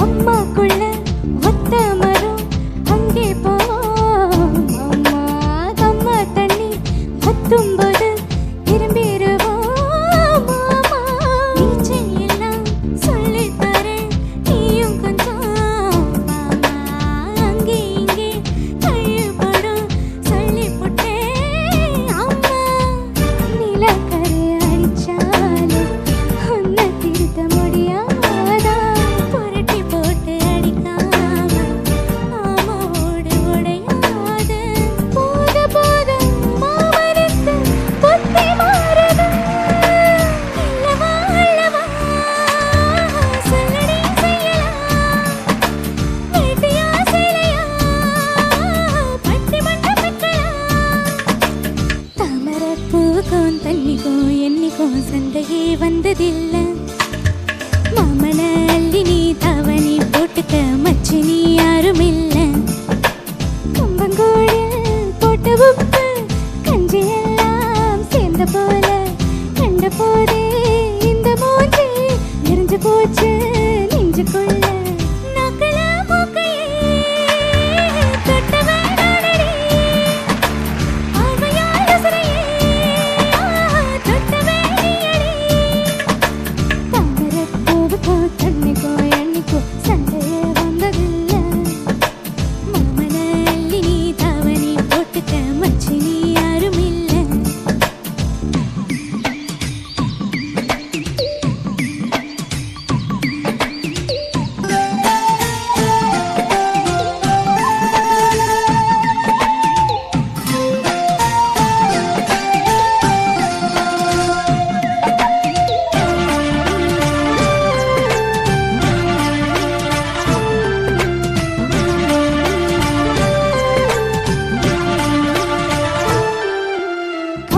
அம்மாக்குள்ள ஒத்த மரம் அங்கே போ அம்மா கம்மா தண்ணி வத்தும்போது திரும்பிடுவோம் மாமா நீச்சல் எல்லாம் சொல்லித் தரேன் நீயும் கொஞ்சம் மாமா அங்கே இங்கே கைப்படும் சொல்லிப் போட்டேன் அம்மா நிலக்கரை அடிச்சாலும் உன்னை திருத்த முடியாதா புரட்டி போட்டு அடிக்காம மாமாவோடு உடையாது போத போத மாமனுக்கு புத்தி மாறுது இல்லவா அல்லவா சொல்லடி செய்யலாம் வேட்டையா சேலையா பட்டி மண்ட பெக்கலாம் தாமரைப்பூவுக்கும் தண்ணிக்கும் என்னைக்கும் சண்டையே வந்ததில்லை மாமன அள்ளி நீ தாவணி போட்டுக்க மச்சி நீ யாரும் இல்லை கம்பங்கூழில் போட்ட உப்பு கஞ்சி எல்லாம் சேர்ந்த போல கண்ட போதே இந்த மூஞ்சி எரிஞ்சு போச்சு நெஞ்சுக்குள்ள நக்கல மூக்கையே தொட்ட வேணாடடி ஆர்வையால் அசரையே தொட்ட வேணியடி தாமரைப்பூவுக்கோ தண்ணிக்கோ எண்ணிக்கோ சண்டையே வந்ததில்லை மாமன அள்ளி நீ தாவணி போட்டுக்க மச்சி நீ யாரும் இல்லை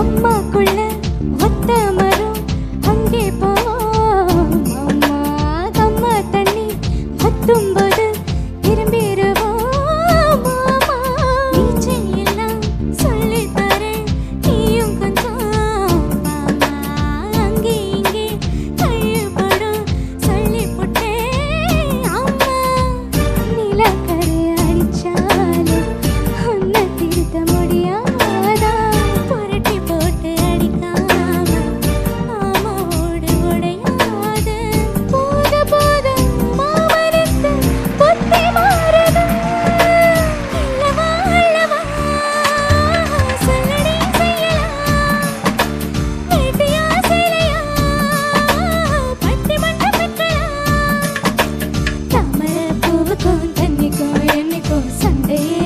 அம்மாக்குள்ள ஒத்த மரம் அங்கே போ அம்மா கம்மா தண்ணி வத்தும்போது திரும்பிடுவோம் மாமா நீச்சல் எல்லாம் சொல்லித் தரேன் நீயும் கொஞ்சம் மாமா அங்கே இங்கே கைப்படும் சொல்லிப் போட்டேன் அம்மா நிலக்கரை அடிச்சாலும் உன்னை திருத்த முடியாதா புரட்டி போட்டு அடிக்காம மாமாவோடு உடையாது போத போத மாமனுக்கு புத்தி மாறுது இல்லவா அல்லவா சொல்லடி செய்யலாம் வேட்டையா சேலையா பட்டி மண்ட பெக்கலாம் தாமரைப்பூவுக்கும் தண்ணிக்கும் என்னைக்கும் சண்டையே